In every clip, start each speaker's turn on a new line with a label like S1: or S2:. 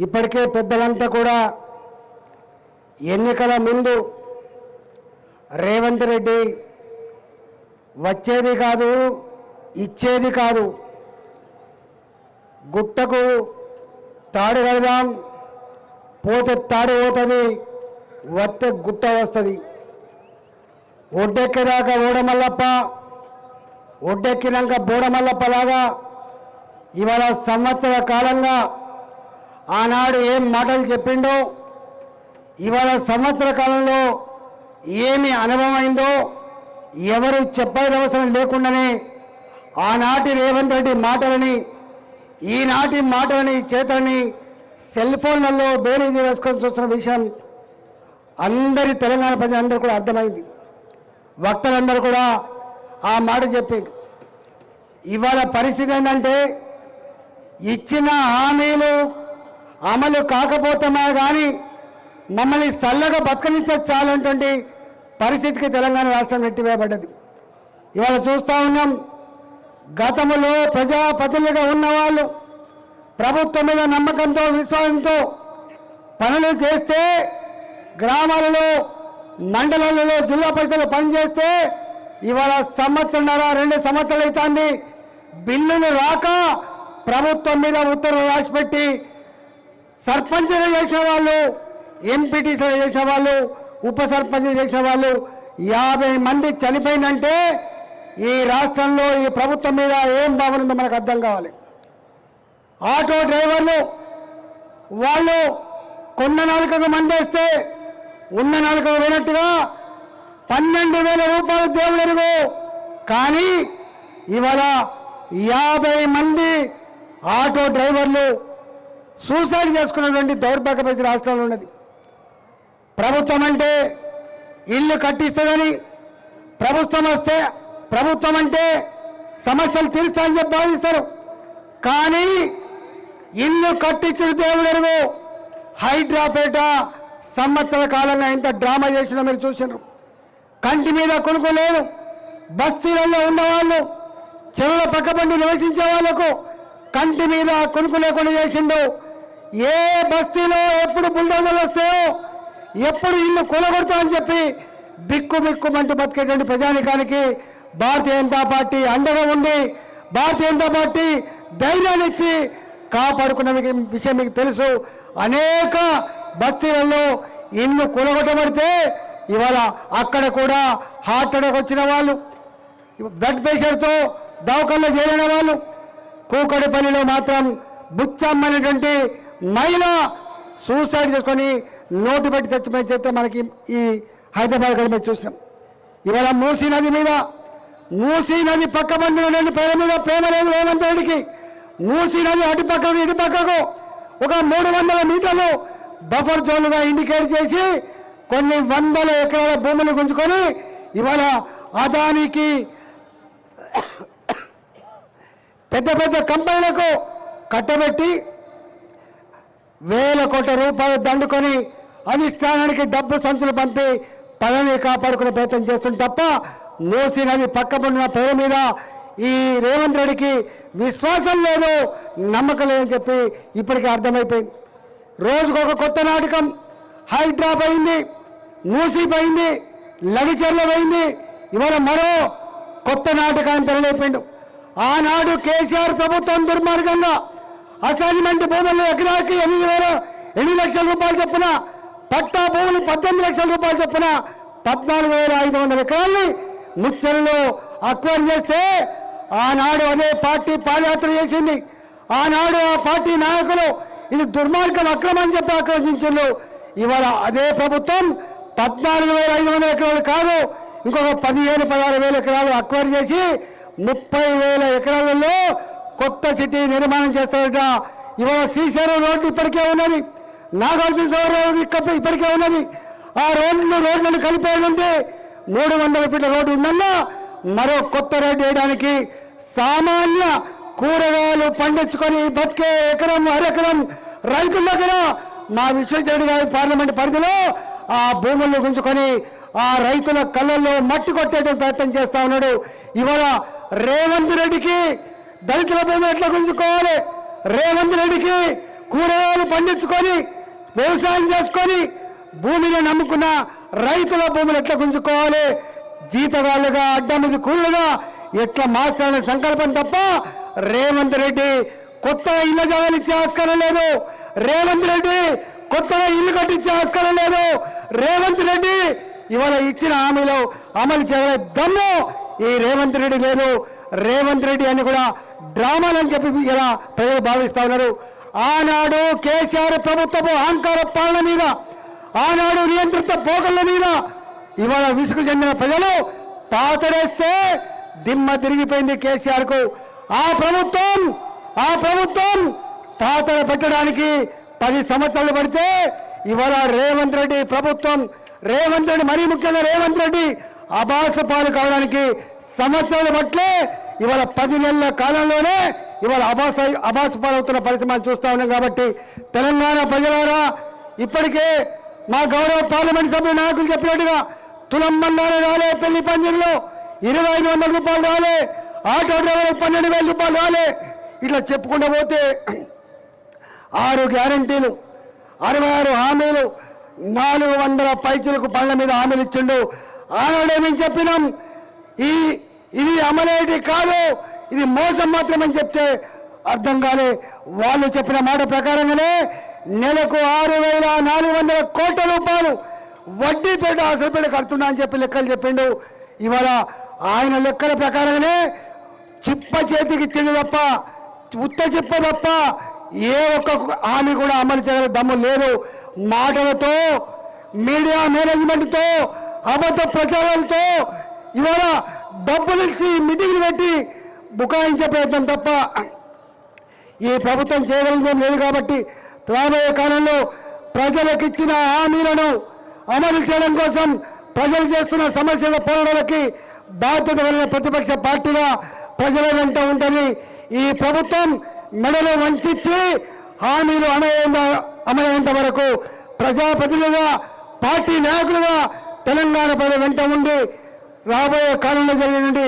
S1: ఇప్పటికే పెద్దలంతా కూడా ఎన్నికల ముందు రేవంత్ రెడ్డి వచ్చేది కాదు ఇచ్చేది కాదు, గుట్టకు తాడు కడదాం, పోతే తాడు పోతుంది, వస్తే గుట్ట వస్తుంది, ఒడ్డెక్కేదాకా ఓడమల్లప్ప, ఒడ్డెక్కినాక బోడమల్లప్పలాగా ఇవాళ సంవత్సర కాలంగా ఆనాడు ఏం మాటలు చెప్పిండో, ఇవాళ సంవత్సర కాలంలో ఏమి అనుభవమైందో ఎవరు చెప్పాల్సిన అవసరం లేకుండానే ఆనాటి రేవంత్ రెడ్డి మాటలని ఈనాటి మాటలని చేతలని సెల్ ఫోన్లలో బేరీజు వేసుకొని చూస్తున్న విషయం అందరి తెలంగాణ ప్రజలందరూ కూడా అర్థమైంది. వక్తలందరూ కూడా ఆ మాట చెప్పిండు. ఇవాళ పరిస్థితి ఏంటంటే ఇచ్చిన హామీలు అమలు కాకపోతామే కానీ మమ్మల్ని చల్లగా బతకనిస్తే చాలంటువంటి పరిస్థితికి తెలంగాణ రాష్ట్రం నెట్టివేయబడ్డది. ఇవాళ చూస్తూ ఉన్నాం, గతంలో ప్రజాప్రతినిధిగా ఉన్నవాళ్ళు ప్రభుత్వం మీద నమ్మకంతో విశ్వాసంతో పనులు చేస్తే, గ్రామాలలో మండలాలలో జిల్లా పరిషత్లో పనిచేస్తే ఇవాళ సంవత్సరంన్నర 2 సంవత్సరాలు అవుతుంది, బిల్లులు రాక ప్రభుత్వం మీద ఉత్తర్వులు రాసిపెట్టి సర్పంచులు చేసిన వాళ్ళు, ఎంపీటీసీలు చేసిన వాళ్ళు, ఉప సర్పంచులు చేసిన వాళ్ళు 50 మంది చనిపోయిందంటే ఈ రాష్ట్రంలో ఈ ప్రభుత్వం మీద ఏం భావన ఉందో మనకు అర్థం కావాలి. ఆటో డ్రైవర్లు వాళ్ళు కొన్న నాలుకకు మందేస్తే ఉన్న నాలుకకు పోయినట్టుగా 12,000 రూపాయలు దేవుడు ఎరుగు, కానీ ఇవాళ 50 మంది ఆటో డ్రైవర్లు సూసైడ్ చేసుకున్నటువంటి దౌర్భాగ్య పరిస్థితి రాష్ట్రంలో ఉన్నది. ప్రభుత్వం అంటే ఇల్లు కట్టిస్తుందని, ప్రభుత్వం అంటే సమస్యలు తీరుస్తాయని చెప్పి భావిస్తారు. కానీ ఇల్లు కట్టించిన దేవుడు హైడ్రాపేట సంవత్సర కాలంగా ఎంత డ్రామా చేసినా మీరు చూసినారు. కంటి మీద కొనుక్కు లేదు. బస్తీలలో ఉన్నవాళ్ళు, చెరువుల పక్కబండి నివసించే వాళ్లకు కంటి మీద కొనుక్కు లేకుండా చేసిండు. ఏ బస్తీలో ఎప్పుడు బుల్డోజర్లు వస్తాయో, ఎప్పుడు ఇల్లు కూలగొడతా అని చెప్పి బిక్కుమంటూ బతికేటువంటి ప్రజానికానికి భారతీయ జనతా పార్టీ అండగా ఉండి, భారతీయ జనతా పార్టీ ధైర్యాన్ని ఇచ్చి కాపాడుకున్న విషయం మీకు తెలుసు. అనేక బస్తీలలో ఇల్లు కూలగొట్టబడితే ఇవాళ అక్కడ కూడా హార్ట్ అటాక్ వచ్చిన వాళ్ళు, బ్లడ్ ప్రెషర్తో దవాఖానలో చేరిన వాళ్ళు, కూకడిపల్లిలో మాత్రం బుచ్చమ్మనేటువంటి మహిళ సూసైడ్ చేసుకొని నోటు పెట్టి చచ్చిపోయి చేస్తే మనకి ఈ హైదరాబాద్ గడి మీద చూసాం. ఇవాళ మూసీ నది పక్క బండిన పేరు మీద ప్రేమ లేదు రేవంత్ రెడ్డికి. మూసీ నది అటుపక్కకు ఇటుపక్కకు ఒక 300 మీటర్లు బఫర్ జోన్లుగా ఇండికేట్ చేసి కొన్ని 100 ఎకరాల భూములు గుంజుకొని ఇవాళ అదానికి పెద్ద కంపెనీలకు కట్టబెట్టి వేల కోట్ల రూపాయలు దండుకొని అధిష్టానానికి డబ్బు సంచులు పంపి పదవిని కాపాడుకునే ప్రయత్నం చేస్తుంది తప్ప మూసీ నది పక్కపడిన పేరు మీద ఈ రేవంత్ రెడ్డికి విశ్వాసం లేదు, నమ్మకం లేదని చెప్పి ఇప్పటికీ అర్థమైపోయింది. రోజుకు ఒక కొత్త నాటకం. హైడ్రా పోయింది, మూసీ పోయింది, లడిచెర్ల పోయింది, ఇవాళ మరో కొత్త నాటకాన్ని తెరలేపిండు. ఆనాడు కేసీఆర్ ప్రభుత్వం దుర్మార్గంగా అసైన్మెంట్ భూములు ఎకరాకి 8 లక్షల రూపాయలు చొప్పున, పట్టా భూములు 18 లక్షల రూపాయలు చొప్పున 14,500 ఎకరాల్ని ముచ్చరులో అక్వైర్ చేస్తే ఆనాడు అదే పార్టీ పాదయాత్ర చేసింది. ఆనాడు ఆ పార్టీ నాయకులు ఇది దుర్మార్గం, అక్రమం అని చెప్పి ఆక్రోశించారు. ఇవాళ అదే ప్రభుత్వం 14,500 ఎకరాలు కాదు, ఇంకొక 15,000-16,000 ఎకరాలు అక్వైర్ చేసి 30,000 ఎకరాలలో కొత్త సిటీ నిర్మాణం చేస్తారట. ఇవాళ శ్రీశైలం రోడ్డు ఇప్పటికే ఉన్నది, నాగార్జున రోడ్డు ఇప్పటికే ఉన్నది. ఆ రోడ్లను కలిపేయాలంటే 300 ఫీట్ల రోడ్డు ఉందన్నా మరో కొత్త రోడ్డు వేయడానికి సామాన్య కూరగాయలు పండించుకొని బతికే ఎకరం అరెకరం రైతుల దగ్గర మా విశ్వేశ్వరరెడ్డి గారి పార్లమెంట్ పరిధిలో ఆ భూములను గుంజుకొని ఆ రైతుల కళ్ళల్లో మట్టి కొట్టేటువంటి ప్రయత్నం చేస్తా ఉన్నాడు. ఇవాళ రేవంత్ రెడ్డికి దళితుల భూమి ఎట్లా గుంజుకోవాలి, రేవంత్ రెడ్డికి కూరగాయలు పండించుకొని వ్యవసాయం చేసుకొని భూమిని నమ్ముకున్న రైతుల భూములు ఎట్లా గుంజుకోవాలి, జీతగాళ్ళుగా అడ్డమిది కూలీలుగా ఎట్లా మార్చాలనే సంకల్పం తప్ప రేవంత్ రెడ్డి కొత్తగా ఇళ్ల జాగాలు ఇచ్చే ఆస్కారం లేదు. రేవంత్ రెడ్డి కొత్తగా ఇల్లు కట్టించే ఆస్కారం లేదు. రేవంత్ రెడ్డి ఇవాళ ఇచ్చిన హామీలు అమలు చేయగల దమ్ము ఈ రేవంత్ రెడ్డి లేదు. రేవంత్ రెడ్డి అని కూడా డ్రామాలని చెప్పి ఇలా ప్రజలు భావిస్తా ఉన్నారు. ఆనాడు కేసీఆర్ ప్రభుత్వపు అహంకార పాలన మీద, ఆనాడు నియంత్రిత పోకళ్ళ మీద ఇవాళ విసుగు చెందిన ప్రజలు పాతడేస్తే దిమ్మ తిరిగిపోయింది కేసీఆర్ కు. ఆ ప్రభుత్వం పాతడ పెట్టడానికి 10 సంవత్సరాలు పడితే ఇవాళ రేవంత్ రెడ్డి ప్రభుత్వం, రేవంత్ రెడ్డి మరీ ముఖ్యంగా రేవంత్ రెడ్డి అబాసు పాలు కావడానికి సంవత్సరాలు పట్లే ఇవాళ 10 నెలల కాలంలోనే ఇవాళ అబాసు పాలవుతున్న పరిస్థితి చూస్తా ఉన్నాం. కాబట్టి తెలంగాణ ప్రజలారా, ఇప్పటికే మా గౌరవ పార్లమెంట్ సభ్యులు నాయకులు చెప్పినట్టుగా తులం బంగారం రాలే, పెళ్లి పందిరిలో 2500 రూపాయలు రాలే, ఆటో డ్రైవర్లకు 12,000 రూపాయలు రాలే, ఇట్లా చెప్పుకుంటూ పోతే 6 గ్యారంటీలు, 66 హామీలు, 400 పైచులకు పనుల మీద హామీలు ఇచ్చిండు. ఆనాడే మేము చెప్పినాం ఇది అమలేటి కాదు, ఇది మోసం మాత్రమని చెప్తే అర్థం కాలే. వాళ్ళు చెప్పిన మాట ప్రకారంగానే నెలకు 6,400 కోట్ల రూపాయలు వడ్డీపేట అసలుపేట కడుతున్నా అని చెప్పి లెక్కలు చెప్పిండు. ఇవాళ ఆయన లెక్కల ప్రకారంగానే చిప్ప చేతికి ఇచ్చిండు తప్ప, ఉత్త చిప్ప తప్ప ఏ ఒక్క హామీ కూడా అమలు చేయగల దమ్ము లేదు. మాటలతో, మీడియా మేనేజ్మెంట్తో, అబద్ధ ప్రచారాలతో ఇవాళ డబ్బులు ఇచ్చి మీటింగ్లు పెట్టి బుకాయించే ప్రయత్నం తప్ప ఈ ప్రభుత్వం చేయగలిగేం లేదు. కాబట్టి రాబోయే కాలంలో ప్రజలకు ఇచ్చిన హామీలను అమలు చేయడం కోసం ప్రజలు చేస్తున్న సమస్యల పోరాటాలకి బాధ్యత కలిగిన ప్రతిపక్ష పార్టీగా ప్రజల వెంట ఉంటుంది. ఈ ప్రభుత్వం మెడలు వంచి హామీలు అమలయ్యేంత వరకు ప్రజాప్రతినిధులుగా, పార్టీ నాయకులుగా తెలంగాణ ప్రజల వెంట ఉండి రాబోయే కాలంలో జరిగిన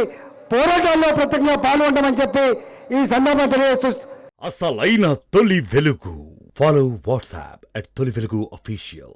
S1: పోరాటాల్లో ప్రత్యేకంగా పాల్గొంటామని చెప్పి ఈ సందర్భంగా తెలియజేస్తూ
S2: అసలైన తొలి వెలుగు. ఫాలో వాట్సాప్ @తొలి వెలుగు official.